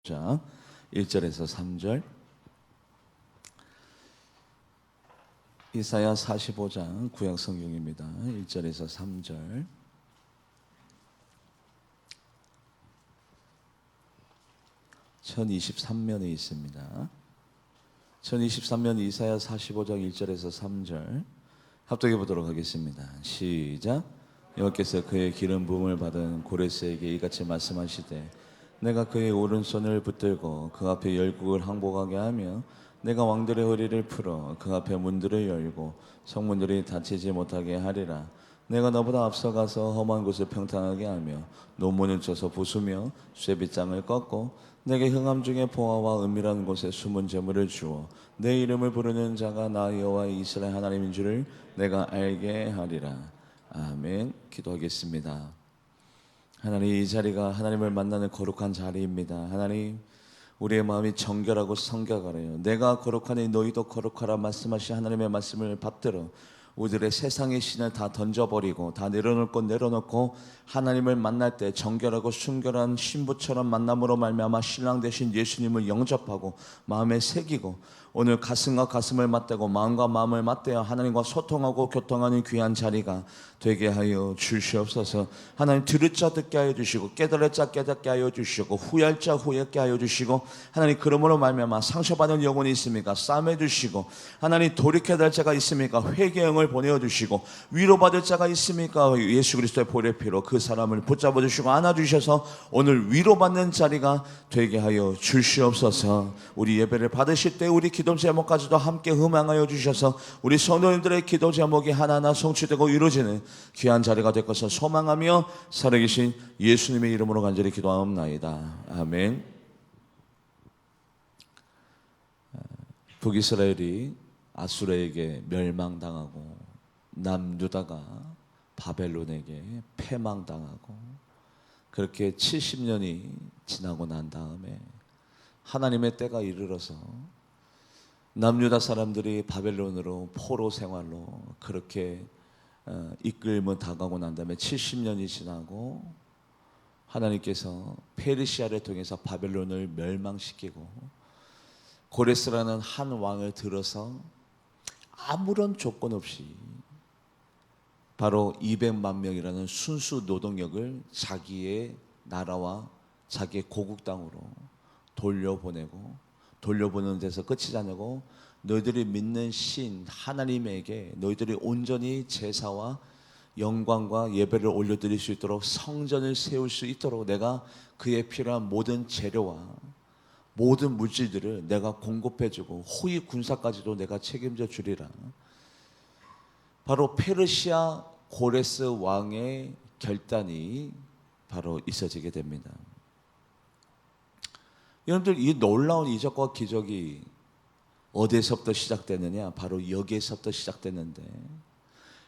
자, 1절에서 3절. 이사야 45장 구약 성경입니다. 1절에서 3절. (1023면에) 있습니다. 1023면 이사야 45장 1절에서 3절 합독해 보도록 하겠습니다. 시작. 여호와께서 그의 기름 부음을 받은 고레스에게 이같이 말씀하시되, 내가 그의 오른손을 붙들고 그 앞에 열국을 항복하게 하며 내가 왕들의 허리를 풀어 그 앞에 문들을 열고 성문들이 닫히지 못하게 하리라. 내가 너보다 앞서가서 험한 곳을 평탄하게 하며 논문을 쳐서 부수며 쇠빗장을 꺾고 내게 흥함 중에 보화와 은밀한 곳에 숨은 재물을 주어 내 이름을 부르는 자가 나 여호와 이스라엘 하나님인 줄을 내가 알게 하리라. 아멘. 기도하겠습니다. 하나님, 이 자리가 하나님을 만나는 거룩한 자리입니다. 하나님, 우리의 마음이 정결하고 성결하래요. 내가 거룩하니 너희도 거룩하라 말씀하신 하나님의 말씀을 받들어 우리들의 세상의 신을 다 던져버리고 다 내려놓을 것 내려놓고 하나님을 만날 때 정결하고 순결한 신부처럼 만남으로 말미암아 신랑 되신 예수님을 영접하고 마음에 새기고 오늘 가슴과 가슴을 맞대고 마음과 마음을 맞대어 하나님과 소통하고 교통하는 귀한 자리가 되게 하여 주시옵소서. 하나님, 들을 자 듣게 하여 주시고 깨달을 자 깨닫게 하여 주시고 후회할 자 후회하게 하여 주시고 하나님, 그러므로 말미암아 상처받은 영혼이 있습니까? 싸매 주시고 하나님, 돌이켜야 될 자가 있습니까? 회개의 영을 보내어 주시고 위로받을 자가 있습니까? 예수 그리스도의 보혈의 피로 그 사람을 붙잡아 주시고 안아 주셔서 오늘 위로받는 자리가 되게 하여 주시옵소서. 우리 예배를 받으실 때 우리 기도 제목까지도 함께 음행하여 주셔서 우리 성도님들의 기도 제목이 하나하나 성취되고 이루어지는 귀한 자리가 될 것을 소망하며 살아계신 예수님의 이름으로 간절히 기도하옵나이다. 아멘. 북이스라엘이 아수르에게 멸망당하고 남유다가 바벨론에게 패망당하고 그렇게 70년이 지나고 난 다음에 하나님의 때가 이르러서 남유다 사람들이 바벨론으로 포로 생활로 그렇게 이끌며 다가고 난 다음에 70년이 지나고 하나님께서 페르시아를 통해서 바벨론을 멸망시키고 고레스라는 한 왕을 들어서 아무런 조건 없이 바로 200만 명이라는 순수 노동력을 자기의 나라와 자기의 고국 땅으로 돌려보내는 데서 끝이지 않고 너희들이 믿는 신 하나님에게 너희들이 온전히 제사와 영광과 예배를 올려드릴 수 있도록 성전을 세울 수 있도록 내가 그에 필요한 모든 재료와 모든 물질들을 내가 공급해주고 호위 군사까지도 내가 책임져 주리라. 바로 페르시아 고레스 왕의 결단이 바로 있어지게 됩니다. 여러분들, 이 놀라운 이적과 기적이 어디에서부터 시작되느냐? 바로 여기에서부터 시작되는데,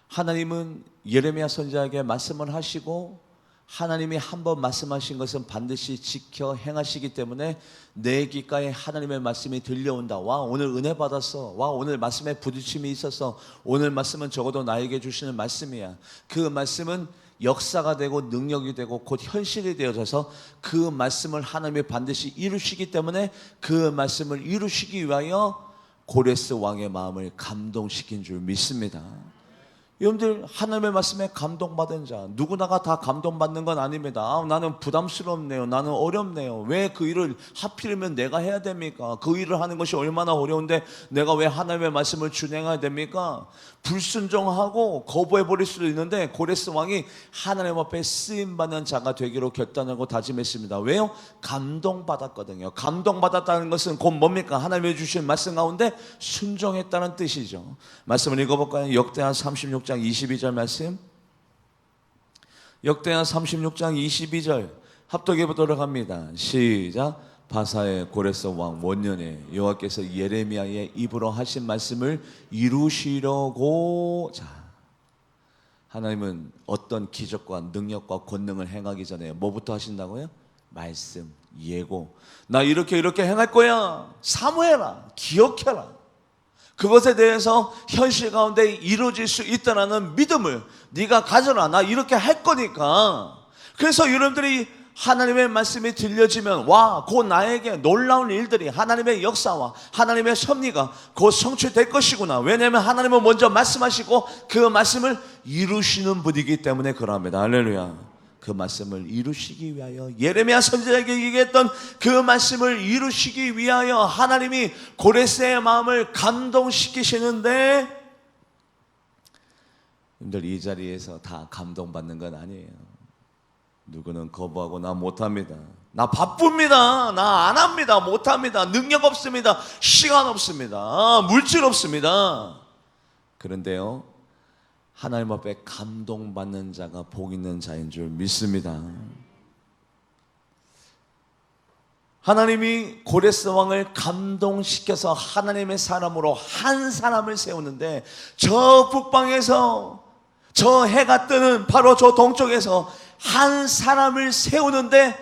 하나님은 예레미야 선지자에게 말씀을 하시고 하나님이 한번 말씀하신 것은 반드시 지켜 행하시기 때문에 내 귓가에 하나님의 말씀이 들려온다. 와, 오늘 은혜 받았어. 와, 오늘 말씀에 부딪힘이 있어서 오늘 말씀은 적어도 나에게 주시는 말씀이야. 그 말씀은 역사가 되고 능력이 되고 곧 현실이 되어져서 그 말씀을 하나님이 반드시 이루시기 때문에 그 말씀을 이루시기 위하여 고레스 왕의 마음을 감동시킨 줄 믿습니다. 여러분들, 하나님의 말씀에 감동받은 자 누구나가 다 감동받는 건 아닙니다. 나는 부담스럽네요. 나는 어렵네요. 왜 그 일을 하필이면 내가 해야 됩니까? 그 일을 하는 것이 얼마나 어려운데 내가 왜 하나님의 말씀을 준행해야 됩니까? 불순종하고 거부해버릴 수도 있는데 고레스 왕이 하나님 앞에 쓰임받는 자가 되기로 결단하고 다짐했습니다. 왜요? 감동받았거든요. 감동받았다는 것은 곧 뭡니까? 하나님이 주신 말씀 가운데 순종했다는 뜻이죠. 말씀을 읽어볼까요? 역대하 36장 22절 말씀. 역대하 36장 22절 합독해 보도록 합니다. 시작. 바사의 고레스 왕 원년에 여호와께서 예레미야의 입으로 하신 말씀을 이루시려고. 자, 하나님은 어떤 기적과 능력과 권능을 행하기 전에 뭐부터 하신다고요? 말씀, 예고. 나 이렇게 행할 거야. 사모해라. 기억해라. 그것에 대해서 현실 가운데 이루어질 수 있다는 믿음을 네가 가져라. 나 이렇게 할 거니까. 그래서 여러분들이 하나님의 말씀이 들려지면 곧 나에게 놀라운 일들이, 하나님의 역사와 하나님의 섭리가 곧 성취될 것이구나. 왜냐하면 하나님은 먼저 말씀하시고 그 말씀을 이루시는 분이기 때문에 그러합니다. 할렐루야. 그 말씀을 이루시기 위하여, 예레미야 선지자에게 얘기했던 그 말씀을 이루시기 위하여 하나님이 고레스의 마음을 감동시키시는데, 여러분들 이 자리에서 다 감동받는 건 아니에요. 누구는 거부하고 나 못합니다, 나 바쁩니다, 나 안 합니다, 못합니다, 능력 없습니다, 시간 없습니다, 물질 없습니다. 그런데요, 하나님 앞에 감동받는 자가 복 있는 자인 줄 믿습니다. 하나님이 고레스 왕을 감동시켜서 하나님의 사람으로 한 사람을 세우는데, 저 북방에서, 저 해가 뜨는 바로 저 동쪽에서 한 사람을 세우는데,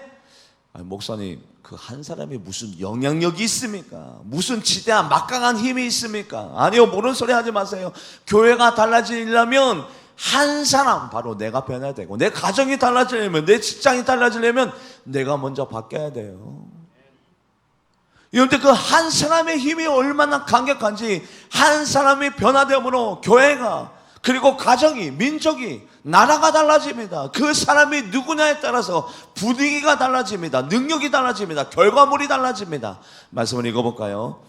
목사님, 그 한 사람이 무슨 영향력이 있습니까? 무슨 지대한 막강한 힘이 있습니까? 아니요, 모르는 소리 하지 마세요. 교회가 달라지려면 한 사람, 바로 내가 변해야 되고, 내 가정이 달라지려면, 내 직장이 달라지려면 내가 먼저 바뀌어야 돼요. 그런데 그 한 사람의 힘이 얼마나 강력한지, 한 사람이 변화됨으로 교회가, 그리고 가정이, 민족이, 나라가 달라집니다. 그 사람이 누구냐에 따라서 분위기가 달라집니다. 능력이 달라집니다. 결과물이 달라집니다. 말씀을 읽어볼까요?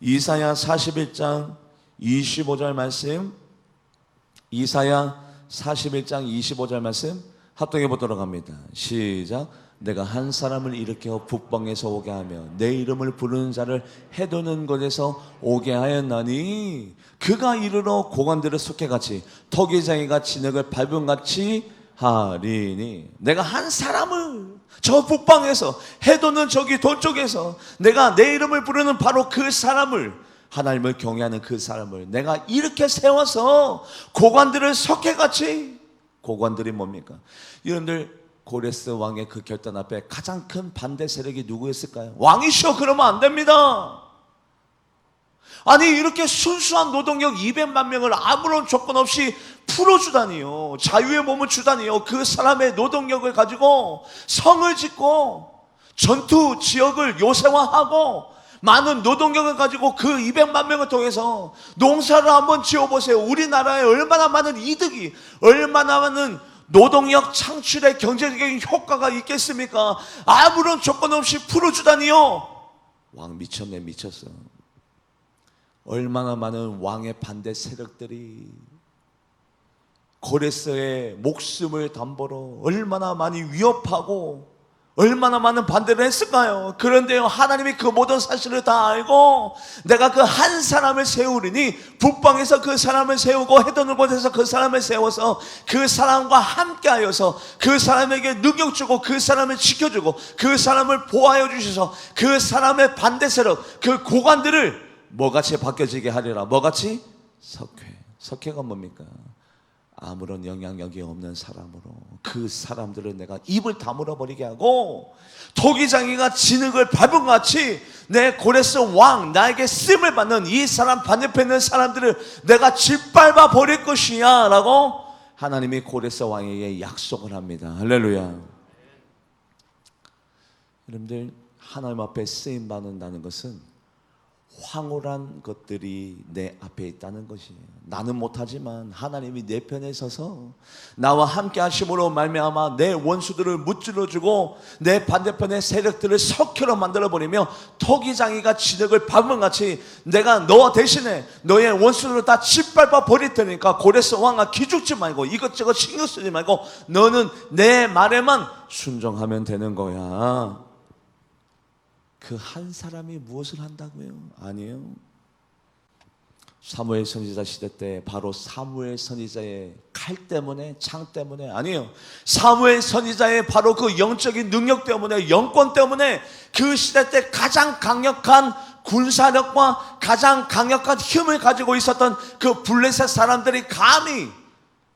이사야 41장 25절 말씀, 이사야 41장 25절 말씀 합독해 보도록 합니다. 시작. 내가 한 사람을 일으켜 북방에서 오게 하며 내 이름을 부르는 자를 해도는 곳에서 오게 하였나니, 그가 이르러 고관들을 속해같이 토기장이가 진흙을 밟음같이 하리니. 내가 한 사람을 저 북방에서, 해도는 저기 동쪽에서, 내가 내 이름을 부르는 바로 그 사람을, 하나님을 경외하는 그 사람을 내가 이렇게 세워서 고관들을 석회같이. 고관들이 뭡니까? 여러분들, 고레스 왕의 그 결단 앞에 가장 큰 반대 세력이 누구였을까요? 왕이시여, 그러면 안 됩니다. 아니, 이렇게 순수한 노동력 200만 명을 아무런 조건 없이 풀어주다니요, 자유의 몸을 주다니요, 그 사람의 노동력을 가지고 성을 짓고 전투 지역을 요새화하고 많은 노동력을 가지고 그 200만 명을 통해서 농사를 한번 지어보세요. 우리나라에 얼마나 많은 이득이, 얼마나 많은 노동력 창출의 경제적인 효과가 있겠습니까? 아무런 조건 없이 풀어주다니요. 왕 미쳤네, 미쳤어. 얼마나 많은 왕의 반대 세력들이 고레스의 목숨을 담보로 얼마나 많이 위협하고 얼마나 많은 반대를 했을까요? 그런데요, 하나님이 그 모든 사실을 다 알고 내가 그 한 사람을 세우리니, 북방에서 그 사람을 세우고 해도는 곳에서 그 사람을 세워서 그 사람과 함께하여서 그 사람에게 능력 주고 그 사람을 지켜주고 그 사람을 보호하여 주셔서 그 사람의 반대 세력, 그 고관들을 뭐같이 바뀌어지게 하리라. 뭐같이? 석회. 석회가 뭡니까? 아무런 영향력이 없는 사람으로 그 사람들을 내가 입을 다물어 버리게 하고, 토기장이가 진흙을 밟은 것 같이 내 고레스 왕, 나에게 쓰임을 받는 이 사람 반대편에 있는 사람들을 내가 짓밟아 버릴 것이야 라고 하나님이 고레스 왕에게 약속을 합니다. 할렐루야. 여러분들, 하나님 앞에 쓰임 받는다는 것은 황홀한 것들이 내 앞에 있다는 것이에요. 나는 못하지만 하나님이 내 편에 서서 나와 함께 하심으로 말미암아 내 원수들을 무찔러주고 내 반대편의 세력들을 석회로 만들어버리며 토기장이가 진흙을 밟은 같이 내가 너 대신에 너의 원수들을 다 짓밟아 버릴 테니까 고레스 왕아, 기죽지 말고 이것저것 신경 쓰지 말고 너는 내 말에만 순종하면 되는 거야. 그 한 사람이 무엇을 한다고요? 아니에요. 사무엘 선지자 시대 때 바로 사무엘 선지자의 칼 때문에, 창 때문에, 아니에요. 사무엘 선지자의 바로 그 영적인 능력 때문에, 영권 때문에 그 시대 때 가장 강력한 군사력과 가장 강력한 힘을 가지고 있었던 그 블레셋 사람들이 감히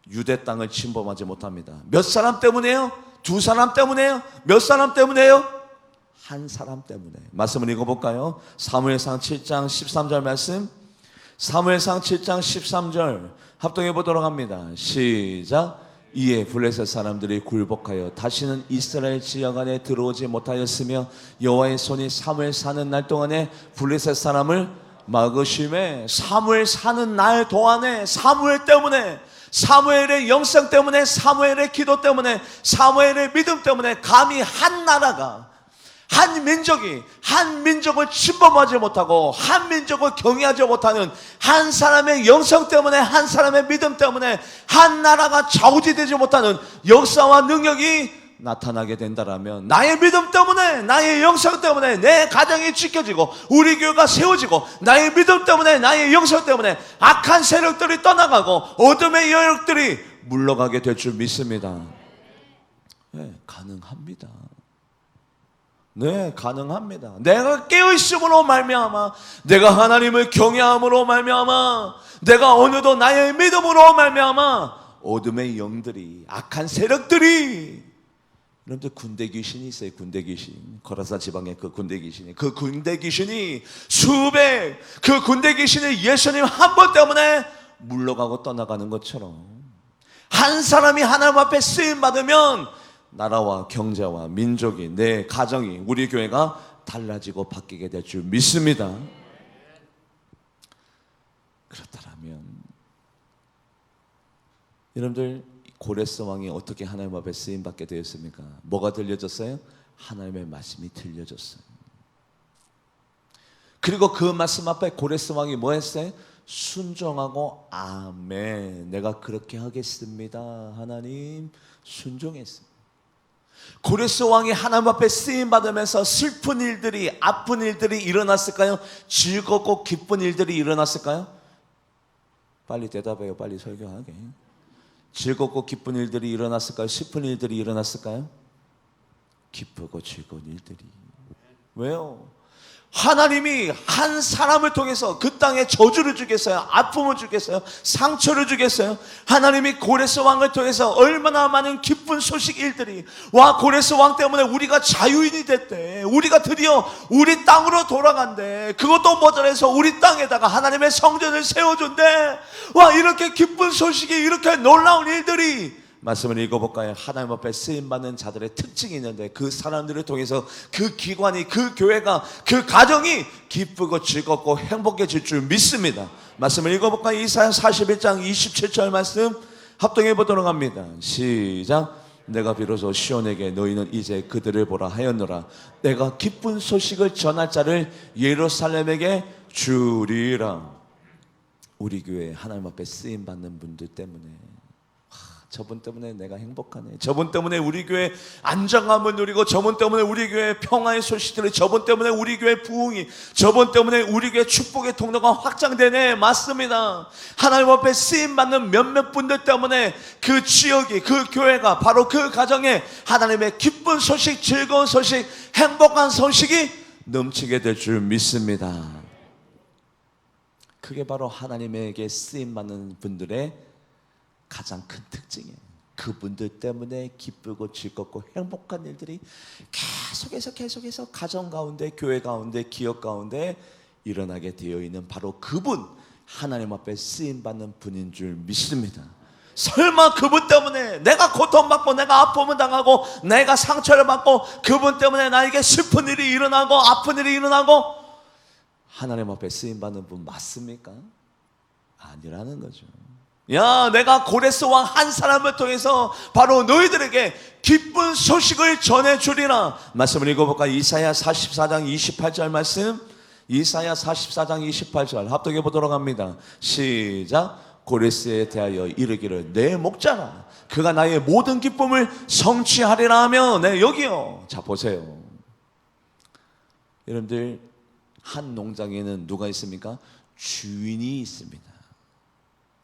유대 땅을 침범하지 못합니다. 몇 사람 때문에요? 두 사람 때문에요? 몇 사람 때문에요? 한 사람 때문에. 말씀을 읽어볼까요? 사무엘상 7장 13절 말씀, 사무엘상 7장 13절 합동해 보도록 합니다. 시작. 이에 블레셋 사람들이 굴복하여 다시는 이스라엘 지역 안에 들어오지 못하였으며 여호와의 손이 사무엘 사는 날 동안에 블레셋 사람을 막으심에, 사무엘 사는 날 동안에, 사무엘 때문에, 사무엘의 영성 때문에, 사무엘의 기도 때문에, 사무엘의 믿음 때문에 감히 한 나라가, 한 민족이 한 민족을 침범하지 못하고 한 민족을 경외하지 못하는 한 사람의 영성 때문에, 한 사람의 믿음 때문에 한 나라가 좌우지되지 못하는 역사와 능력이 나타나게 된다라면, 나의 믿음 때문에, 나의 영성 때문에 내 가정이 지켜지고 우리 교회가 세워지고, 나의 믿음 때문에, 나의 영성 때문에 악한 세력들이 떠나가고 어둠의 여력들이 물러가게 될 줄 믿습니다. 네, 가능합니다. 네, 가능합니다. 내가 깨어있음으로 말미암아, 내가 하나님을 경외함으로 말미암아, 내가 어느덧 나의 믿음으로 말미암아 어둠의 영들이, 악한 세력들이, 여러분들 군대 귀신이 있어요. 군대 귀신. 거라사 지방에 그 군대 귀신이, 그 군대 귀신이 수백, 그 군대 귀신이 예수님 한 번 때문에 물러가고 떠나가는 것처럼, 한 사람이 하나님 앞에 쓰임 받으면 나라와 경제와 민족이, 내 가정이, 우리 교회가 달라지고 바뀌게 될 줄 믿습니다. 그렇다면 여러분들, 고레스 왕이 어떻게 하나님 앞에 쓰임 받게 되었습니까? 뭐가 들려졌어요? 하나님의 말씀이 들려졌어요. 그리고 그 말씀 앞에 고레스 왕이 뭐 했어요? 순종하고 아멘, 내가 그렇게 하겠습니다, 하나님, 순종했습니다. 고레스 왕이 하나님 앞에 쓰임 받으면서 슬픈 일들이, 아픈 일들이 일어났을까요? 즐겁고 기쁜 일들이 일어났을까요? 빨리 대답해요. 빨리 설교하게. 즐겁고 기쁜 일들이 일어났을까요? 슬픈 일들이 일어났을까요? 기쁘고 즐거운 일들이. 왜요? 하나님이 한 사람을 통해서 그 땅에 저주를 주겠어요? 아픔을 주겠어요? 상처를 주겠어요? 하나님이 고레스 왕을 통해서 얼마나 많은 기쁜 소식 일들이, 와, 고레스 왕 때문에 우리가 자유인이 됐대, 우리가 드디어 우리 땅으로 돌아간대, 그것도 모자라서 우리 땅에다가 하나님의 성전을 세워준대, 와, 이렇게 기쁜 소식이, 이렇게 놀라운 일들이, 말씀을 읽어볼까요? 하나님 앞에 쓰임받는 자들의 특징이 있는데, 그 사람들을 통해서 그 기관이, 그 교회가, 그 가정이 기쁘고 즐겁고 행복해질 줄 믿습니다. 말씀을 읽어볼까요? 이사야 41장 27절 말씀 합동해 보도록 합니다. 시작. 내가 비로소 시온에게 너희는 이제 그들을 보라 하였노라. 내가 기쁜 소식을 전할 자를 예루살렘에게 주리라. 우리 교회 하나님 앞에 쓰임받는 분들 때문에, 저분 때문에 내가 행복하네, 저분 때문에 우리 교회 안정감을 누리고, 저분 때문에 우리 교회 평화의 소식들이, 저분 때문에 우리 교회 부흥이, 저분 때문에 우리 교회 축복의 통로가 확장되네. 맞습니다. 하나님 앞에 쓰임받는 몇몇 분들 때문에 그 지역이, 그 교회가, 바로 그 가정에 하나님의 기쁜 소식, 즐거운 소식, 행복한 소식이 넘치게 될 줄 믿습니다. 그게 바로 하나님에게 쓰임받는 분들의 가장 큰 특징이에요. 그분들 때문에 기쁘고 즐겁고 행복한 일들이 계속해서 가정 가운데, 교회 가운데, 기업 가운데 일어나게 되어 있는 바로 그분, 하나님 앞에 쓰임받는 분인 줄 믿습니다. 설마 그분 때문에 내가 고통받고, 내가 아픔을 당하고, 내가 상처를 받고, 그분 때문에 나에게 슬픈 일이 일어나고 아픈 일이 일어나고, 하나님 앞에 쓰임받는 분 맞습니까? 아니라는 거죠. 야, 내가 고레스 왕 한 사람을 통해서 바로 너희들에게 기쁜 소식을 전해주리라. 말씀을 읽어볼까요? 이사야 44장 28절 말씀, 이사야 44장 28절 합독해 보도록 합니다. 시작. 고레스에 대하여 이르기를 내 목자라, 그가 나의 모든 기쁨을 성취하리라 하며. 네, 여기요. 자, 보세요. 여러분들, 한 농장에는 누가 있습니까? 주인이 있습니다.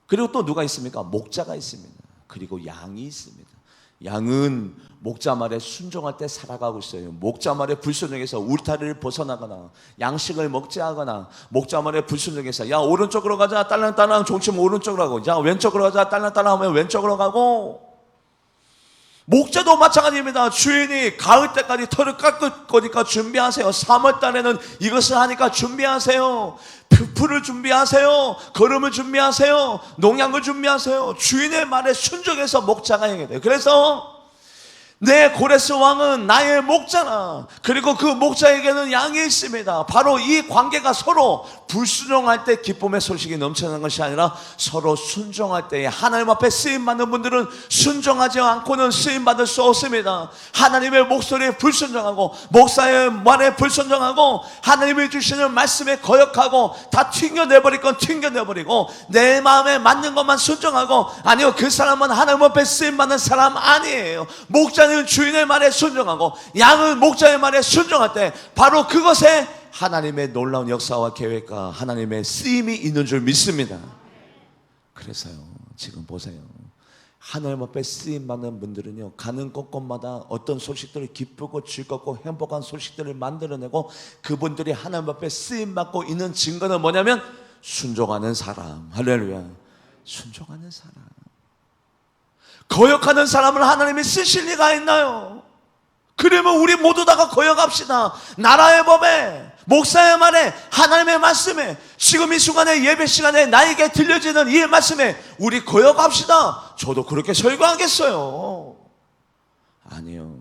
그리고 또 누가 있습니까? 목자가 있습니다. 그리고 양이 있습니다. 양은 목자 말에 순종할 때 살아가고 있어요. 목자 말에 불순종해서 울타리를 벗어나거나 양식을 먹지 않거나, 목자 말에 불순종해서 야, 오른쪽으로 가자, 딸랑딸랑 종치면 오른쪽으로 가고, 야, 왼쪽으로 가자, 딸랑딸랑 하면 왼쪽으로 가고, 목자도 마찬가지입니다. 주인이 가을 때까지 털을 깎을 거니까 준비하세요. 3월 달에는 이것을 하니까 준비하세요. 풀을 준비하세요. 거름을 준비하세요. 농약을 준비하세요. 주인의 말에 순종해서 목자가 해야 돼요. 그래서 내 고레스 왕은 나의 목자라. 그리고 그 목자에게는 양이 있습니다. 바로 이 관계가 서로 불순종할 때 기쁨의 소식이 넘쳐나는 것이 아니라 서로 순종할 때에 하나님 앞에 쓰임받는 분들은 순종하지 않고는 쓰임받을 수 없습니다. 하나님의 목소리에 불순종하고 목사의 말에 불순종하고 하나님이 주시는 말씀에 거역하고 다 튕겨내버릴 건 튕겨내버리고 내 마음에 맞는 것만 순종하고, 아니요, 그 사람은 하나님 앞에 쓰임받는 사람 아니에요. 목자는 주인의 말에 순종하고 양은 목자의 말에 순종할 때 바로 그것에 하나님의 놀라운 역사와 계획과 하나님의 쓰임이 있는 줄 믿습니다. 그래서요, 지금 보세요. 하나님 앞에 쓰임받는 분들은요, 가는 곳곳마다 어떤 소식들을 기쁘고 즐겁고 행복한 소식들을 만들어내고, 그분들이 하나님 앞에 쓰임받고 있는 증거는 뭐냐면 순종하는 사람. 할렐루야. 순종하는 사람. 거역하는 사람을 하나님이 쓰실 리가 있나요? 그러면 우리 모두 다가 거역합시다. 나라의 법에, 목사의 말에, 하나님의 말씀에, 지금 이 순간에 예배 시간에 나에게 들려지는 이 말씀에 우리 거역합시다. 저도 그렇게 설교하겠어요? 아니요.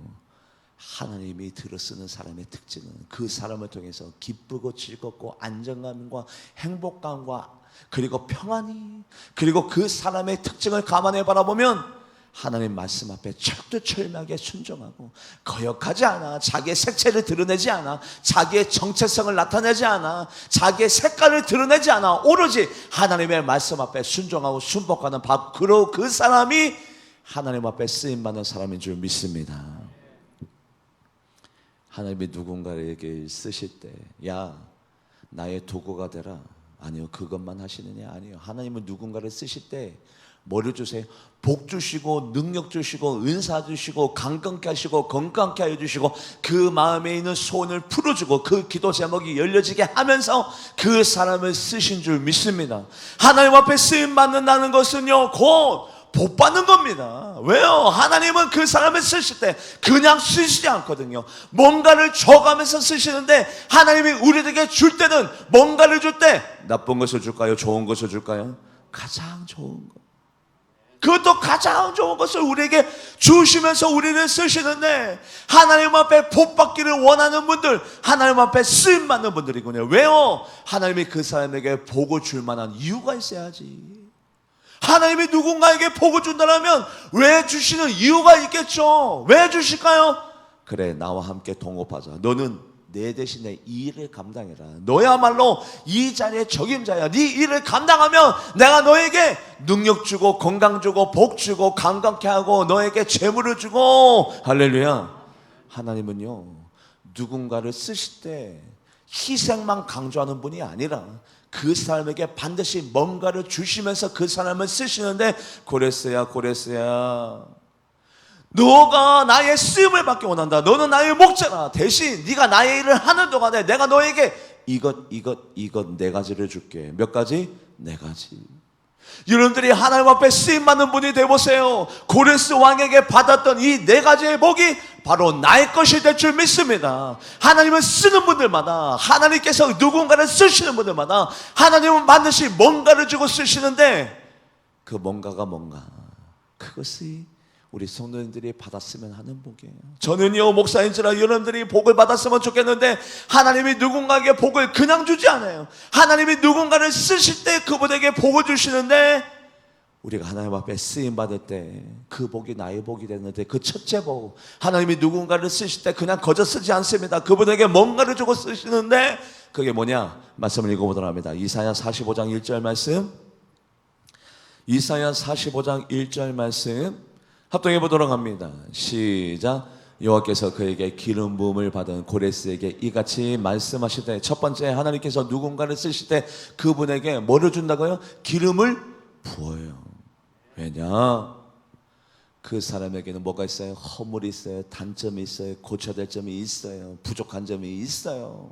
하나님이 들어쓰는 사람의 특징은 그 사람을 통해서 기쁘고 즐겁고 안정감과 행복감과 그리고 평안이, 그리고 그 사람의 특징을 감안해 바라보면 하나님 말씀 앞에 철두철미하게 순종하고 거역하지 않아, 자기의 색채를 드러내지 않아, 자기의 정체성을 나타내지 않아, 자기의 색깔을 드러내지 않아, 오로지 하나님의 말씀 앞에 순종하고 순복하는 바로 그 사람이 하나님 앞에 쓰임받는 사람인 줄 믿습니다. 하나님이 누군가에게 쓰실 때, 야, 나의 도구가 되라. 아니요, 그것만 하시느냐? 아니요. 하나님은 누군가를 쓰실 때 뭐를 주세요? 복 주시고 능력 주시고 은사 주시고 강건케 하시고 건강케 하여 주시고 그 마음에 있는 소원을 풀어주고 그 기도 제목이 열려지게 하면서 그 사람을 쓰신 줄 믿습니다. 하나님 앞에 쓰임받는다는 것은요, 곧 복 받는 겁니다. 왜요? 하나님은 그 사람을 쓰실 때 그냥 쓰시지 않거든요. 뭔가를 줘가면서 쓰시는데, 하나님이 우리에게 줄 때는 뭔가를 줄 때 나쁜 것을 줄까요? 좋은 것을 줄까요? 가장 좋은 것, 그것도 가장 좋은 것을 우리에게 주시면서 우리를 쓰시는데, 하나님 앞에 복 받기를 원하는 분들, 하나님 앞에 쓰임 받는 분들이군요. 왜요? 하나님이 그 사람에게 복을 줄 만한 이유가 있어야지. 하나님이 누군가에게 복을 준다면 왜 주시는 이유가 있겠죠. 왜 주실까요? 그래, 나와 함께 동업하자. 너는 내 대신에 이 일을 감당해라. 너야말로 이 자리의 적임자야. 네 일을 감당하면 내가 너에게 능력 주고 건강 주고 복 주고 강건케 하고 너에게 재물을 주고. 할렐루야. 하나님은요, 누군가를 쓰실 때 희생만 강조하는 분이 아니라 그 사람에게 반드시 뭔가를 주시면서 그 사람을 쓰시는데, 고레스야, 고레스야, 너가 나의 쓰임을 받기 원한다. 너는 나의 목자라. 대신 네가 나의 일을 하는 동안에 내가 너에게 이것 네 가지를 줄게. 몇 가지? 네 가지. 여러분들이 하나님 앞에 쓰임받는 분이 되어보세요. 고레스 왕에게 받았던 이 네 가지의 복이 바로 나의 것이 될 줄 믿습니다. 하나님을 쓰는 분들마다, 하나님께서 누군가를 쓰시는 분들마다 하나님은 반드시 뭔가를 주고 쓰시는데, 그 뭔가가 뭔가, 그것이 우리 성도님들이 받았으면 하는 복이에요. 저는요, 목사인지라 여러분들이 복을 받았으면 좋겠는데, 하나님이 누군가에게 복을 그냥 주지 않아요. 하나님이 누군가를 쓰실 때 그분에게 복을 주시는데, 우리가 하나님 앞에 쓰임받을 때 그 복이 나의 복이 되는데, 그 첫째 복, 하나님이 누군가를 쓰실 때 그냥 거저 쓰지 않습니다. 그분에게 뭔가를 주고 쓰시는데, 그게 뭐냐? 말씀을 읽어보도록 합니다. 이사야 45장 1절 말씀, 이사야 45장 1절 말씀 합독해 보도록 합니다. 시작. 여호와께서 그에게 기름 부음을 받은 고레스에게 이같이 말씀하실 때, 첫 번째, 하나님께서 누군가를 쓰실 때 그분에게 뭐를 준다고요? 기름을 부어요. 왜냐? 그 사람에게는 뭐가 있어요? 허물이 있어요. 단점이 있어요. 고쳐야 될 점이 있어요. 부족한 점이 있어요.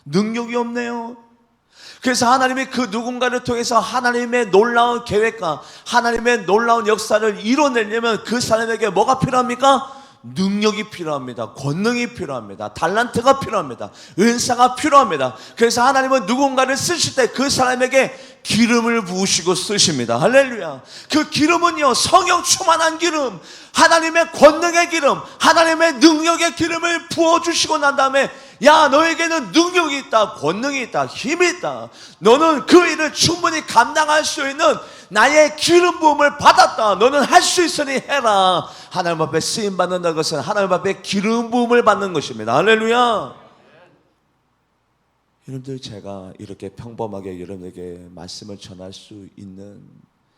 능력이 없네요. 그래서 하나님이 그 누군가를 통해서 하나님의 놀라운 계획과 하나님의 놀라운 역사를 이뤄내려면 그 사람에게 뭐가 필요합니까? 능력이 필요합니다. 권능이 필요합니다. 달란트가 필요합니다. 은사가 필요합니다. 그래서 하나님은 누군가를 쓰실 때 그 사람에게 기름을 부으시고 쓰십니다. 할렐루야. 그 기름은요, 성령 충만한 기름, 하나님의 권능의 기름, 하나님의 능력의 기름을 부어주시고 난 다음에, 야, 너에게는 능력이 있다, 권능이 있다, 힘이 있다. 너는 그 일을 충분히 감당할 수 있는 나의 기름 부음을 받았다. 너는 할 수 있으니 해라. 하나님 앞에 쓰임 받는다는 것은 하나님 앞에 기름 부음을 받는 것입니다. 할렐루야. 여러분들, 제가 이렇게 평범하게 여러분에게 말씀을 전할 수 있는,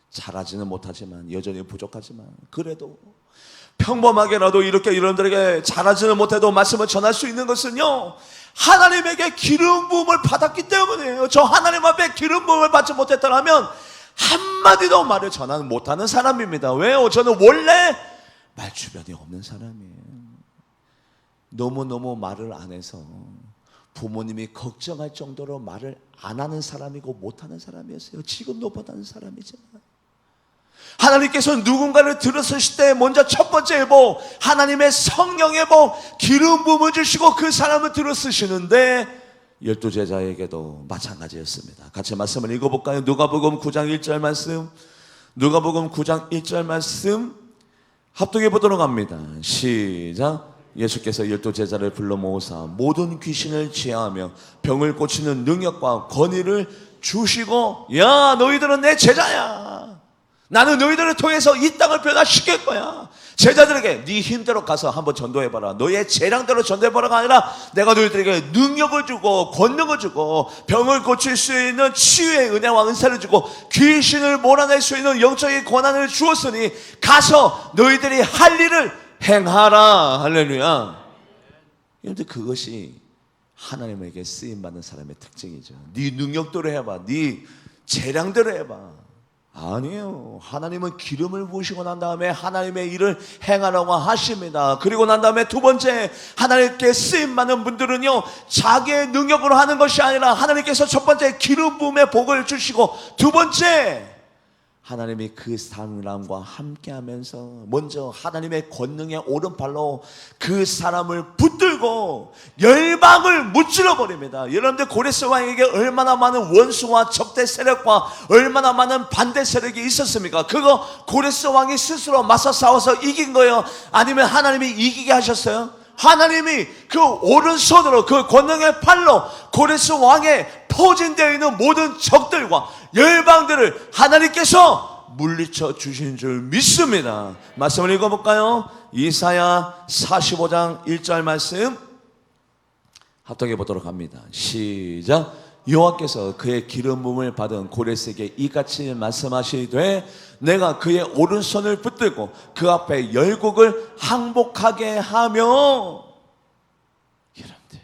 잘하지는 못하지만 여전히 부족하지만 그래도 평범하게라도 이렇게 여러분들에게 잘하지는 못해도 말씀을 전할 수 있는 것은요, 하나님에게 기름 부음을 받았기 때문이에요. 저 하나님 앞에 기름 부음을 받지 못했더라면 한마디도 말을 전하지 못하는 사람입니다. 왜요? 저는 원래 말 주변이 없는 사람이에요. 너무너무 말을 안 해서 부모님이 걱정할 정도로 말을 안 하는 사람이고 못하는 사람이었어요. 지금도 못하는 사람이지만 하나님께서 누군가를 들으실 때 먼저 첫 번째 예보, 하나님의 성령의 복, 기름 부음을 주시고 그 사람을 들으시는데 12제자에게도 마찬가지였습니다. 같이 말씀을 읽어볼까요? 누가복음 9장 1절 말씀, 누가복음 9장 1절 말씀 합독해 보도록 합니다. 시작. 예수께서 12제자를 불러 모으사 모든 귀신을 제하며 병을 고치는 능력과 권위를 주시고, 야, 너희들은 내 제자야. 나는 너희들을 통해서 이 땅을 변화시킬 거야. 제자들에게 네 힘대로 가서 한번 전도해봐라, 너의 재량대로 전도해봐라가 아니라 내가 너희들에게 능력을 주고 권능을 주고 병을 고칠 수 있는 치유의 은혜와 은사를 주고 귀신을 몰아낼 수 있는 영적인 권한을 주었으니 가서 너희들이 할 일을 행하라. 할렐루야. 그런데 그것이 하나님에게 쓰임받는 사람의 특징이죠. 네 능력대로 해봐, 네 재량대로 해봐. 아니에요. 하나님은 기름을 부으시고 난 다음에 하나님의 일을 행하라고 하십니다. 그리고 난 다음에 두 번째, 하나님께 쓰임받는 분들은요, 자기의 능력으로 하는 것이 아니라 하나님께서 첫 번째 기름 부음의 복을 주시고, 두 번째 하나님이 그 사람과 함께 하면서 먼저 하나님의 권능의 오른팔로 그 사람을 붙들고 열방을 무찔러 버립니다. 여러분들, 고레스 왕에게 얼마나 많은 원수와 적대 세력과 얼마나 많은 반대 세력이 있었습니까? 그거 고레스 왕이 스스로 맞서 싸워서 이긴 거예요? 아니면 하나님이 이기게 하셨어요? 하나님이 그 오른손으로 그 권능의 팔로 고레스 왕의 포진되어 있는 모든 적들과 열방들을 하나님께서 물리쳐 주신 줄 믿습니다. 말씀을 읽어볼까요? 이사야 45장 1절 말씀 합독해 보도록 합니다. 시작. 여호와께서 그의 기름 부음을 받은 고레스에게 이같이 말씀하시되 내가 그의 오른손을 붙들고 그 앞에 열국을 항복하게 하며. 여러분들,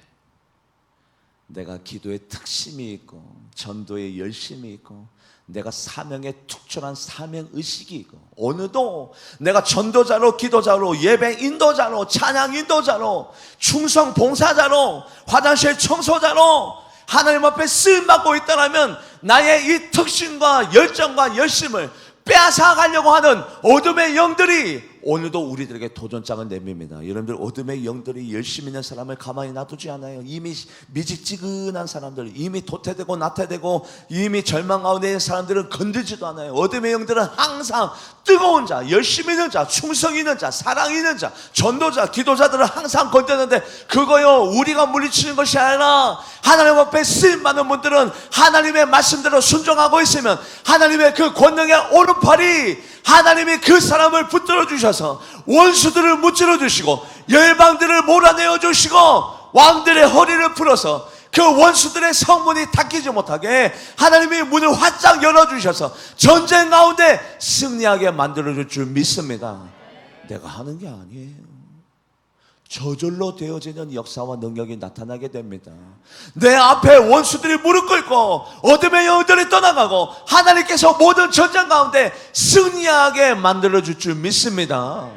내가 기도에 특심이 있고 전도에 열심이 있고 내가 사명에 특출한 사명의식이 있고 어느도 내가 전도자로 기도자로 예배 인도자로 찬양 인도자로 충성 봉사자로 화장실 청소자로 하나님 앞에 쓰임받고 있다면 나의 이 특심과 열정과 열심을 빼앗아가려고 하는 어둠의 영들이 오늘도 우리들에게 도전장을 내밉니다. 여러분들, 어둠의 영들이 열심히 있는 사람을 가만히 놔두지 않아요. 이미 미직지근한 사람들, 이미 도태되고 나태되고 이미 절망 가운데 있는 사람들은 건들지도 않아요. 어둠의 영들은 항상 뜨거운 자, 열심히 있는 자, 충성 있는 자, 사랑 있는 자, 전도자, 기도자들을 항상 건드는데 그거요, 우리가 물리치는 것이 아니라 하나님 앞에 쓰임받는 분들은 하나님의 말씀대로 순종하고 있으면 하나님의 그 권능의 오른팔이 하나님이 그 사람을 붙들어 주셔서 원수들을 무찔러 주시고 열방들을 몰아내어 주시고 왕들의 허리를 풀어서 그 원수들의 성문이 닫히지 못하게 하나님이 문을 활짝 열어주셔서 전쟁 가운데 승리하게 만들어줄 줄 믿습니다. 내가 하는 게 아니에요. 저절로 되어지는 역사와 능력이 나타나게 됩니다. 내 앞에 원수들이 무릎 꿇고 어둠의 영들이 떠나가고 하나님께서 모든 전쟁 가운데 승리하게 만들어줄 줄 믿습니다.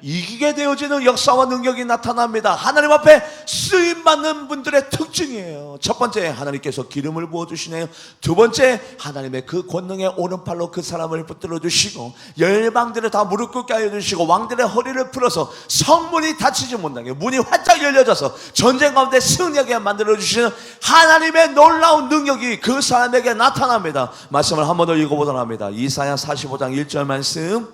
이기게 되어지는 역사와 능력이 나타납니다. 하나님 앞에 쓰임받는 분들의 특징이에요. 첫 번째, 하나님께서 기름을 부어주시네요. 두 번째, 하나님의 그 권능의 오른팔로 그 사람을 붙들어 주시고 열방들을 다 무릎 꿇게 하여 주시고 왕들의 허리를 풀어서 성문이 닫히지 못하게 문이 활짝 열려져서 전쟁 가운데 승리하게 만들어 주시는 하나님의 놀라운 능력이 그 사람에게 나타납니다. 말씀을 한 번 더 읽어보도록 합니다. 이사야 45장 1절 말씀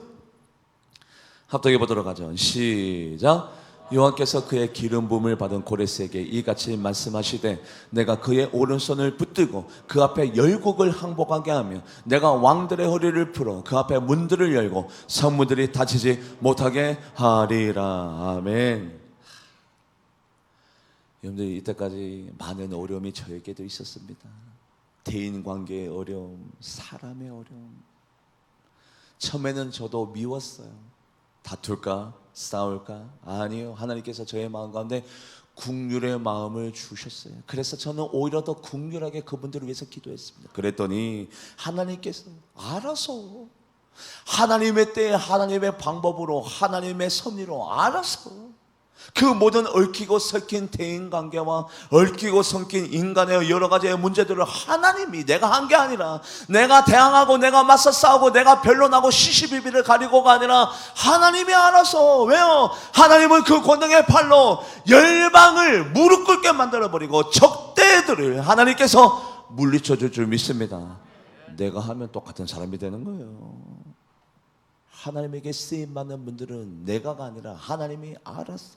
합독해 보도록 하죠. 시작. 여호와께서 그의 기름 부음을 받은 고레스에게 이같이 말씀하시되 내가 그의 오른손을 붙들고 그 앞에 열국을 항복하게 하며 내가 왕들의 허리를 풀어 그 앞에 문들을 열고 성문들이 닫히지 못하게 하리라. 아멘. 여러분들, 이때까지 많은 어려움이 저에게도 있었습니다. 대인관계의 어려움, 사람의 어려움. 처음에는 저도 미웠어요. 다툴까? 싸울까? 아니요. 하나님께서 저의 마음 가운데 긍휼의 마음을 주셨어요. 그래서 저는 오히려 더 긍휼하게 그분들을 위해서 기도했습니다. 그랬더니 하나님께서 알아서 하나님의 때에 하나님의 방법으로 하나님의 섭리로 알아서 그 모든 얽히고 섞인 대인관계와 얽히고 섞인 인간의 여러 가지의 문제들을 하나님이, 내가 한 게 아니라, 내가 대항하고 내가 맞서 싸우고 내가 변론하고 시시비비를 가리고가 아니라 하나님이 알아서. 왜요? 하나님은 그 권능의 팔로 열방을 무릎 꿇게 만들어버리고 적대들을 하나님께서 물리쳐 줄 줄 믿습니다. 내가 하면 똑같은 사람이 되는 거예요. 하나님에게 쓰임받는 분들은 내가가 아니라 하나님이 알았어.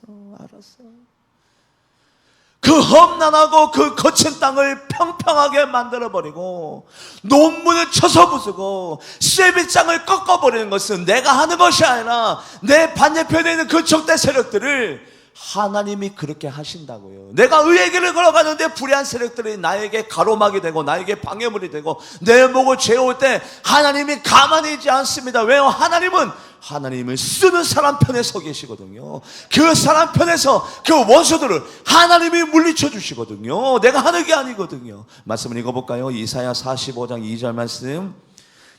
그 험난하고 그 거친 땅을 평평하게 만들어버리고 논문을 쳐서 부수고 쇠빗장을 꺾어버리는 것은 내가 하는 것이 아니라 내 반대편에 있는 그 적대 세력들을 하나님이 그렇게 하신다고요. 내가 의의 길을 걸어가는데 불의한 세력들이 나에게 가로막이 되고 나에게 방해물이 되고 내 목을 죄올 때 하나님이 가만히 있지 않습니다. 왜요? 하나님을 쓰는 사람 편에 서 계시거든요. 그 사람 편에서 그 원수들을 하나님이 물리쳐 주시거든요. 내가 하는 게 아니거든요. 말씀을 읽어볼까요? 이사야 45장 2절 말씀.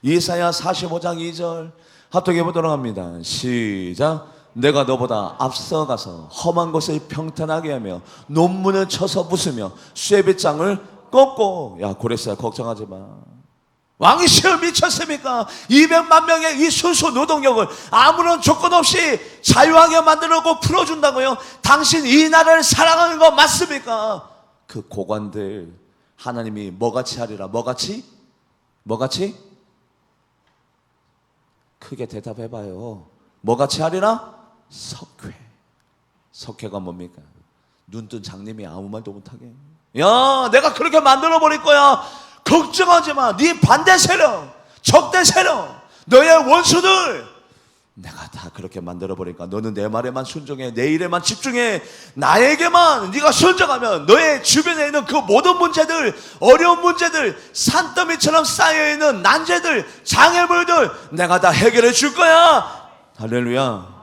이사야 45장 2절 합독해 보도록 합니다. 시작. 내가 너보다 앞서가서 험한 곳을 평탄하게 하며 논문을 쳐서 부수며 쇠빗장을 꺾고. 야, 고레스야, 걱정하지 마. 왕이 시험 미쳤습니까? 200만 명의 이 순수 노동력을 아무런 조건 없이 자유하게 만들고 풀어준다고요? 당신 이 나라를 사랑하는 거 맞습니까? 그 고관들 하나님이 뭐같이 하리라. 뭐같이? 크게 대답해봐요. 뭐같이 하리라? 석회가 뭡니까? 눈뜬 장님이 아무 말도 못하게. 야, 내가 그렇게 만들어 버릴 거야. 걱정하지 마. 네 반대 세력, 적대 세력, 너의 원수들 내가 다 그렇게 만들어 버리니까 너는 내 말에만 순종해. 내 일에만 집중해. 나에게만 네가 순종하면 너의 주변에 있는 그 모든 문제들, 어려운 문제들, 산더미처럼 쌓여있는 난제들, 장애물들 내가 다 해결해 줄 거야. 할렐루야.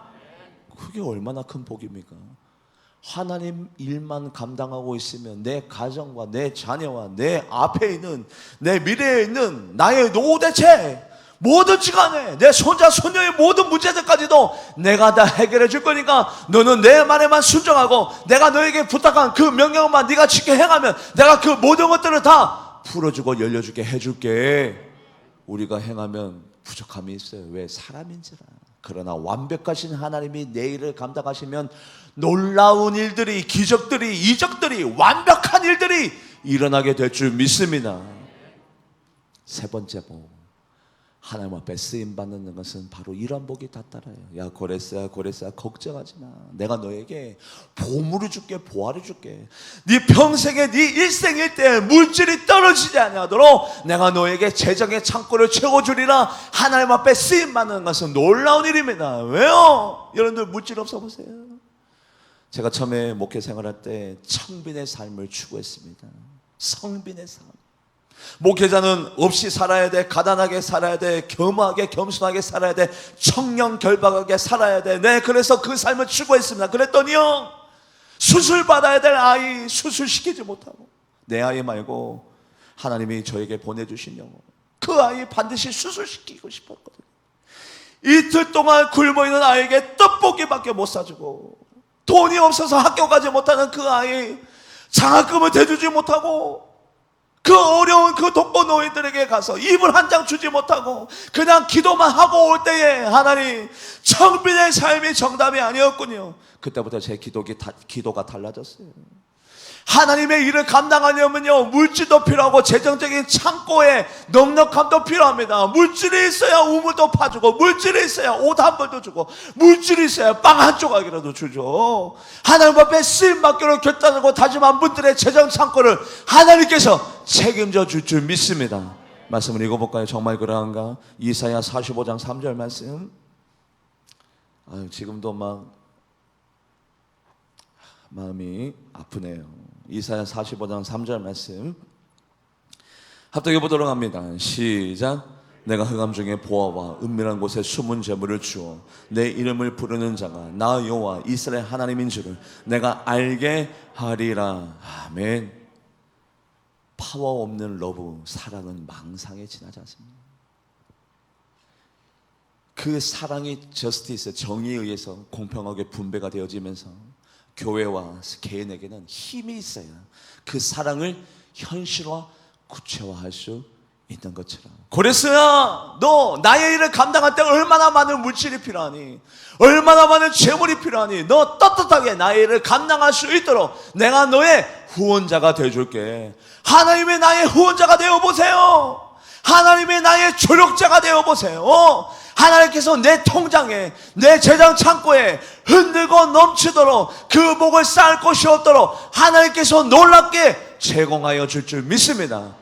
그게 얼마나 큰 복입니까? 하나님 일만 감당하고 있으면 내 가정과 내 자녀와 내 앞에 있는, 내 미래에 있는 나의 노후대책 뭐든지 간에 내 손자 손녀의 모든 문제들까지도 내가 다 해결해 줄 거니까 너는 내 말에만 순종하고 내가 너에게 부탁한 그 명령만 네가 지켜 행하면 내가 그 모든 것들을 다 풀어주고 열려주게 해줄게. 우리가 행하면 부족함이 있어요. 왜? 사람인지라. 그러나 완벽하신 하나님이 내 일을 감당하시면 놀라운 일들이, 기적들이, 이적들이, 완벽한 일들이 일어나게 될 줄 믿습니다. 세 번째 복, 하나님 앞에 쓰임받는 것은 바로 이런 복이 다 따라요. 야, 고레스야 걱정하지 마. 내가 너에게 보물을 줄게, 보화를 줄게. 네 평생에, 네 일생일 때 물질이 떨어지지 아니하도록 내가 너에게 재정의 창고를 채워주리라. 하나님 앞에 쓰임받는 것은 놀라운 일입니다. 왜요? 여러분들 물질 없어 보세요. 제가 처음에 목회 생활할 때 청빈의 삶을 추구했습니다. 성빈의 삶. 목회자는 없이 살아야 돼. 가난하게 살아야 돼. 겸하게 겸손하게 살아야 돼. 청렴결박하게 살아야 돼. 네, 그래서 그 삶을 추구했습니다. 그랬더니요, 수술 받아야 될 아이 수술시키지 못하고 내 아이 말고 하나님이 저에게 보내주신 영혼, 그 아이 반드시 수술시키고 싶었거든요. 이틀 동안 굶어있는 아이에게 떡볶이밖에 못 사주고, 돈이 없어서 학교 가지 못하는 그 아이 장학금을 대주지 못하고, 그 어려운 그 독거노인들에게 가서 이불 한 장 주지 못하고 그냥 기도만 하고 올 때에 하나님, 청빈의 삶이 정답이 아니었군요. 그때부터 제 기도가 달라졌어요. 하나님의 일을 감당하려면요, 물질도 필요하고 재정적인 창고에 넉넉함도 필요합니다. 물질이 있어야 우물도 파주고, 물질이 있어야 옷 한 벌도 주고, 물질이 있어야 빵 한 조각이라도 주죠. 하나님 앞에 쓰임받기로 결단하고 다짐한 분들의 재정 창고를 하나님께서 책임져 줄 줄 믿습니다. 말씀을 읽어볼까요? 정말 그러한가? 이사야 45장 3절 말씀. 지금도 마음이 아프네요. 이사야 45장 3절 말씀 합독해 보도록 합니다. 시작. 내가 흑암 중에 보아와 은밀한 곳에 숨은 재물을 주어 내 이름을 부르는 자가 나 여호와 이스라엘 하나님인 줄을 내가 알게 하리라. 아멘. 파워 없는 러브, 사랑은 망상에 지나지 않습니다. 그 사랑이 저스티스, 정의에 의해서 공평하게 분배가 되어지면서 교회와 개인에게는 힘이 있어야 그 사랑을 현실화, 구체화할 수 있는 것처럼. 고레스야, 너 나의 일을 감당할 때 얼마나 많은 물질이 필요하니, 얼마나 많은 재물이 필요하니, 너 떳떳하게 나의 일을 감당할 수 있도록 내가 너의 후원자가 되어줄게. 하나님의 나의 후원자가 되어보세요. 하나님의 나의 조력자가 되어보세요. 하나님께서 내 통장에, 내 재정 창고에 흔들고 넘치도록 그 목을 쌓을 것이 없도록 하나님께서 놀랍게 제공하여 줄 줄 믿습니다.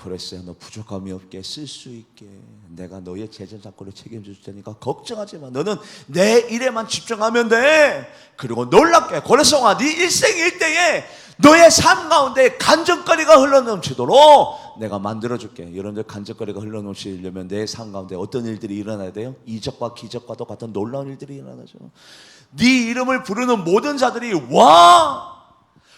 그랬어요. 너 부족함이 없게 쓸 수 있게 내가 너의 재정 창고를 책임질 테니까 걱정하지 마. 너는 내 일에만 집중하면 돼. 그리고 놀랍게 고레성아, 네 일생 일대에 너의 삶 가운데 간증거리가 흘러넘치도록 내가 만들어줄게. 여러분들 간증거리가 흘러넘치려면 내 삶 가운데 어떤 일들이 일어나야 돼요? 이적과 기적과도 같은 놀라운 일들이 일어나죠. 네 이름을 부르는 모든 자들이 와,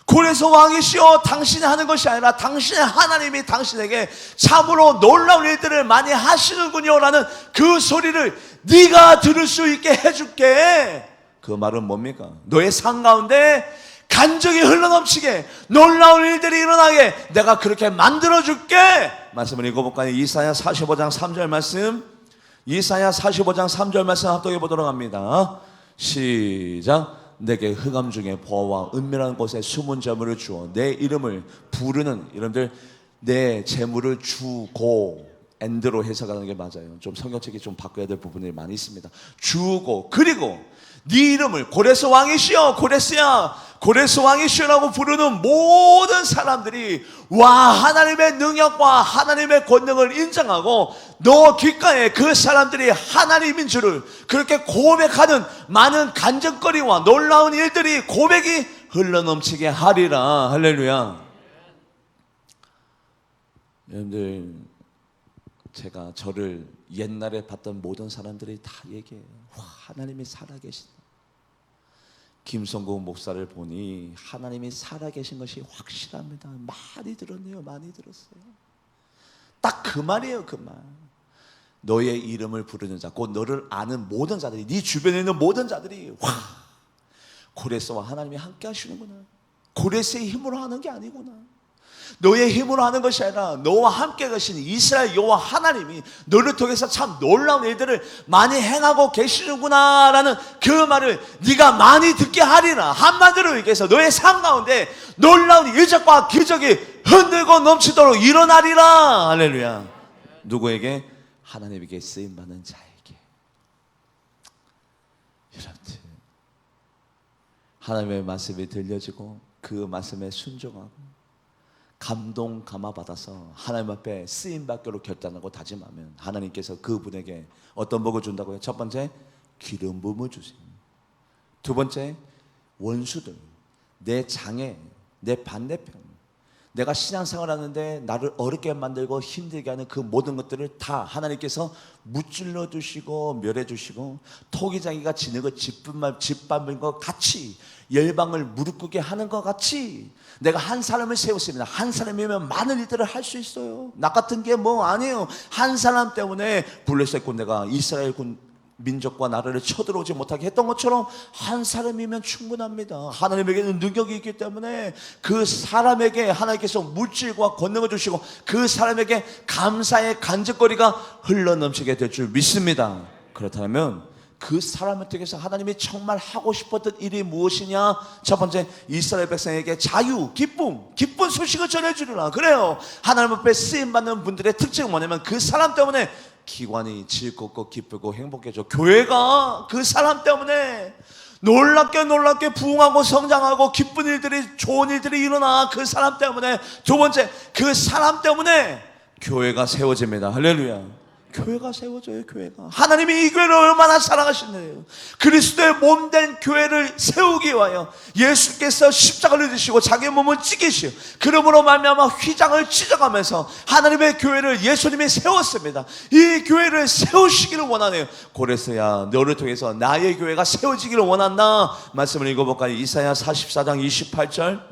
고레서 왕이시여, 당신이 하는 것이 아니라 당신의 하나님이 당신에게 참으로 놀라운 일들을 많이 하시는군요 라는 그 소리를 네가 들을 수 있게 해줄게. 그 말은 뭡니까? 너의 삶 가운데 간증이 흘러넘치게, 놀라운 일들이 일어나게 내가 그렇게 만들어줄게. 말씀을 읽어볼까요? 이사야 45장 3절 말씀. 이사야 45장 3절 말씀 합독해 보도록 합니다. 시작. 내게 흑암 중에 보아와 은밀한 곳에 숨은 재물을 주어 내 이름을 부르는, 여러분들 내 재물을 주고, 엔드로 해석하는 게 맞아요. 좀 성경책이 좀 바꿔야 될 부분이 많이 있습니다. 주고, 그리고 네 이름을 고레스 왕이시여, 고레스야, 고레스 왕이시여라고 부르는 모든 사람들이 와, 하나님의 능력과 하나님의 권능을 인정하고 너 귓가에 그 사람들이 하나님인 줄을 그렇게 고백하는 많은 간증거리와 놀라운 일들이, 고백이 흘러넘치게 하리라. 할렐루야. 여러분들, 제가 저를 옛날에 봤던 모든 사람들이 다 얘기해요. 와, 하나님이 살아계신다. 김성국 목사를 보니 하나님이 살아계신 것이 확실합니다. 많이 들었네요. 많이 들었어요. 딱 그 말이에요. 그 말. 너의 이름을 부르는 자, 곧 너를 아는 모든 자들이, 네 주변에 있는 모든 자들이 와, 고레스와 하나님이 함께 하시는구나. 고레스의 힘으로 하는 게 아니구나. 너의 힘으로 하는 것이 아니라 너와 함께 계신 이스라엘 여호와 하나님이 너를 통해서 참 놀라운 일들을 많이 행하고 계시는구나 라는 그 말을 네가 많이 듣게 하리라. 한마디로 얘기해서 너의 삶 가운데 놀라운 일적과 기적이 흔들고 넘치도록 일어나리라. 할렐루야. 누구에게? 하나님에게 쓰임받는 자에게. 여러분들, 하나님의 말씀이 들려지고 그 말씀에 순종하고 감동 감화 받아서 하나님 앞에 쓰임받기로 결단하고 다짐하면 하나님께서 그분에게 어떤 복을 준다고요? 첫 번째, 기름 부음을 주세요. 두 번째, 원수들, 내 장애, 내 반대편, 내가 신앙생활 하는데 나를 어렵게 만들고 힘들게 하는 그 모든 것들을 다 하나님께서 무찔러 주시고 멸해 주시고, 토기장이가 진흙을 짓밟은 것 같이, 열방을 무릎 꿇게 하는 것 같이 내가 한 사람을 세웠습니다. 한 사람이면 많은 일들을 할 수 있어요. 나 같은 게 뭐 아니에요. 한 사람 때문에 블레셋 군대가 이스라엘 민족과 나라를 쳐들어오지 못하게 했던 것처럼 한 사람이면 충분합니다. 하나님에게는 능력이 있기 때문에 그 사람에게 하나님께서 물질과 권능을 주시고 그 사람에게 감사의 간증거리가 흘러넘치게 될 줄 믿습니다. 그렇다면 그 사람을 통해서 하나님이 정말 하고 싶었던 일이 무엇이냐? 첫 번째, 이스라엘 백성에게 자유, 기쁜 소식을 전해주리라. 그래요. 하나님 앞에 쓰임받는 분들의 특징은 뭐냐면 그 사람 때문에 기관이 즐겁고 기쁘고 행복해져. 교회가 그 사람 때문에 놀랍게 부흥하고 성장하고 기쁜 일들이, 좋은 일들이 일어나. 그 사람 때문에. 두 번째, 그 사람 때문에 교회가 세워집니다. 할렐루야. 교회가 세워져요. 교회가. 하나님이 이 교회를 얼마나 사랑하시는데요. 그리스도의 몸된 교회를 세우기 위하여 예수께서 십자가를 지시고 자기 몸을 찢기시오. 그러므로 말미암아 휘장을 찢어가면서 하나님의 교회를 예수님이 세웠습니다. 이 교회를 세우시기를 원하네요. 고레스야, 너를 통해서 나의 교회가 세워지기를 원한다. 말씀을 읽어볼까요? 이사야 44장 28절.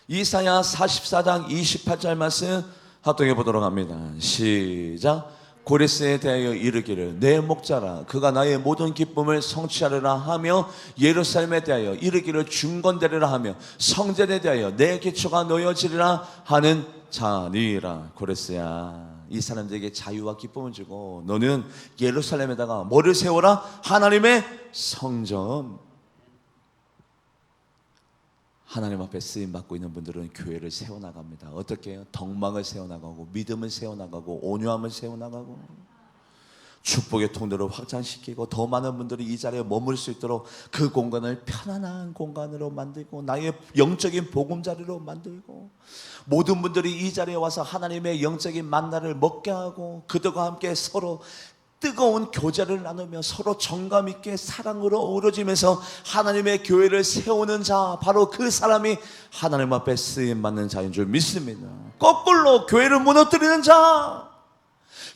이사야 44장 28절 말씀 합독해 보도록 합니다. 시작. 고레스에 대하여 이르기를 내 목자라 그가 나의 모든 기쁨을 성취하리라 하며, 예루살렘에 대하여 이르기를 중건되리라 하며, 성전에 대하여 내 기초가 놓여지리라 하는 자니라. 고레스야, 이 사람들에게 자유와 기쁨을 주고 너는 예루살렘에다가 뭐를 세워라? 하나님의 성전. 하나님 앞에 쓰임받고 있는 분들은 교회를 세워나갑니다. 어떻게 해요? 덕망을 세워나가고 믿음을 세워나가고 온유함을 세워나가고 축복의 통로를 확장시키고 더 많은 분들이 이 자리에 머물 수 있도록 그 공간을 편안한 공간으로 만들고 나의 영적인 보금자리로 만들고 모든 분들이 이 자리에 와서 하나님의 영적인 만나를 먹게 하고 그들과 함께 서로 뜨거운 교제를 나누며 서로 정감 있게 사랑으로 어우러지면서 하나님의 교회를 세우는 자, 바로 그 사람이 하나님 앞에 쓰임받는 자인 줄 믿습니다. 거꾸로 교회를 무너뜨리는 자,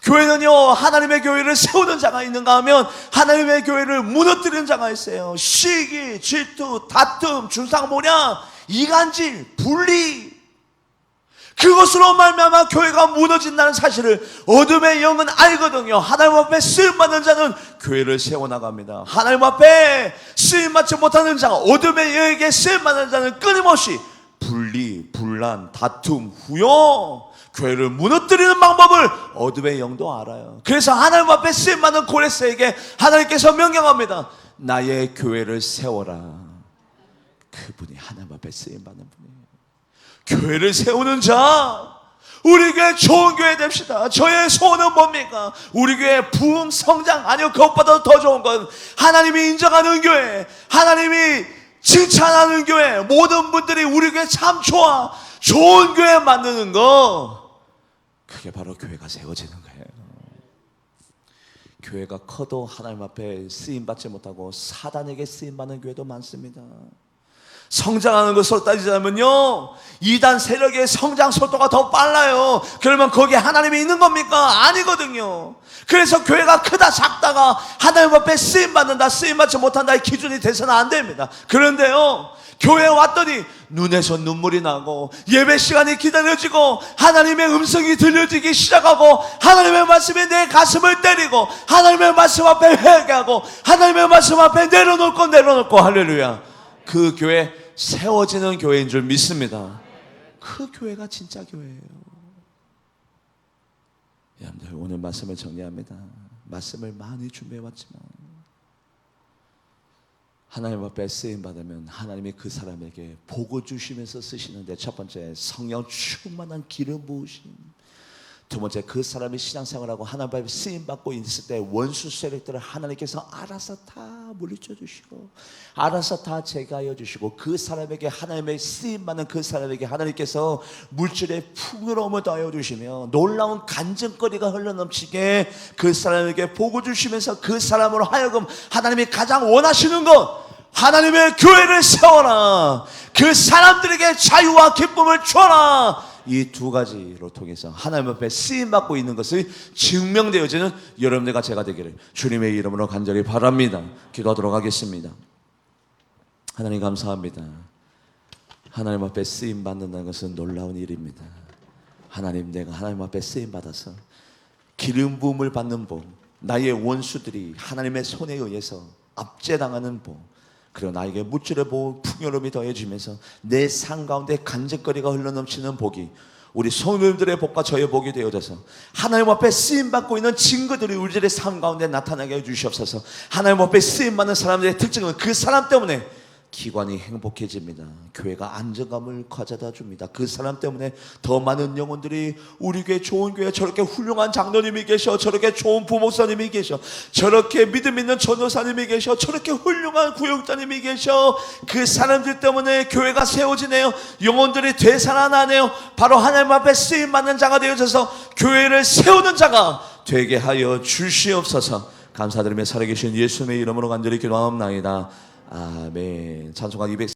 교회는요 하나님의 교회를 세우는 자가 있는가 하면 하나님의 교회를 무너뜨리는 자가 있어요. 시기, 질투, 다툼, 중상모략, 이간질, 분리, 그것으로 말미암아 교회가 무너진다는 사실을 어둠의 영은 알거든요. 하나님 앞에 쓰임받는 자는 교회를 세워나갑니다. 하나님 앞에 쓰임받지 못하는 자가, 어둠의 영에게 쓰임받는 자는 끊임없이 분리, 분란, 다툼, 후요, 교회를 무너뜨리는 방법을 어둠의 영도 알아요. 그래서 하나님 앞에 쓰임받는 고레스에게 하나님께서 명령합니다. 나의 교회를 세워라. 그분이 하나님 앞에 쓰임받는 분이에요. 교회를 세우는 자, 우리 교회 좋은 교회 됩시다. 저의 소원은 뭡니까? 우리 교회 부흥 성장, 아니요 그것보다 더 좋은 건 하나님이 인정하는 교회, 하나님이 칭찬하는 교회, 모든 분들이 우리 교회 참 좋아, 좋은 교회 만드는 거, 그게 바로 교회가 세워지는 거예요. 교회가 커도 하나님 앞에 쓰임받지 못하고 사단에게 쓰임받는 교회도 많습니다. 성장하는 것으로 따지자면요, 이단 세력의 성장 속도가 더 빨라요. 그러면 거기에 하나님이 있는 겁니까? 아니거든요. 그래서 교회가 크다 작다가 하나님 앞에 쓰임받는다 쓰임받지 못한다의 기준이 돼서는 안 됩니다. 그런데요, 교회에 왔더니 눈에서 눈물이 나고 예배 시간이 기다려지고 하나님의 음성이 들려지기 시작하고 하나님의 말씀이 내 가슴을 때리고 하나님의 말씀 앞에 회개하고 하나님의 말씀 앞에 내려놓고 할렐루야, 그 교회 세워지는 교회인 줄 믿습니다. 그 교회가 진짜 교회예요. 여러분들, 오늘 말씀을 정리합니다. 말씀을 많이 준비해왔지만 하나님 앞에 쓰임받으면 하나님이 그 사람에게 복을 주시면서 쓰시는데, 첫 번째 성령 충만한 기름 부으심, 두 번째 그 사람이 신앙생활하고 하나님 앞에 쓰임받고 있을 때 원수 세력들을 하나님께서 알아서 다 물리쳐 주시고 알아서 다 제거하여 주시고 그 사람에게 하나님의 쓰임받는 그 사람에게 하나님께서 물질의 풍요로움을 더하여 주시며 놀라운 간증거리가 흘러넘치게 그 사람에게 복을 주시면서 그 사람으로 하여금 하나님이 가장 원하시는 것, 하나님의 교회를 세워라, 그 사람들에게 자유와 기쁨을 주어라, 이 두 가지로 통해서 하나님 앞에 쓰임받고 있는 것이 증명되어지는 여러분들과 제가 되기를 주님의 이름으로 간절히 바랍니다. 기도하도록 하겠습니다. 하나님 감사합니다. 하나님 앞에 쓰임받는다는 것은 놀라운 일입니다. 하나님, 내가 하나님 앞에 쓰임받아서 기름 부음을 받는 복, 나의 원수들이 하나님의 손에 의해서 압제당하는 복, 그리고 나에게 무찌르 복, 풍요로움이 더해지면서 내 삶 가운데 간증거리가 흘러넘치는 복이 우리 성도님들의 복과 저의 복이 되어져서 하나님 앞에 쓰임받고 있는 증거들이 우리들의 삶 가운데 나타나게 해주시옵소서. 하나님 앞에 쓰임받는 사람들의 특징은 그 사람 때문에 기관이 행복해집니다. 교회가 안정감을 가져다 줍니다. 그 사람 때문에 더 많은 영혼들이 우리 교회, 좋은 교회, 저렇게 훌륭한 장로님이 계셔, 저렇게 좋은 부목사님이 계셔, 저렇게 믿음 있는 전도사님이 계셔, 저렇게 훌륭한 구역자님이 계셔. 그 사람들 때문에 교회가 세워지네요. 영혼들이 되살아나네요. 바로 하나님 앞에 쓰임받는 자가 되어져서 교회를 세우는 자가 되게 하여 주시옵소서. 감사드리며 살아계신 예수님의 이름으로 간절히 기도하옵나이다. 아멘. 찬송가 200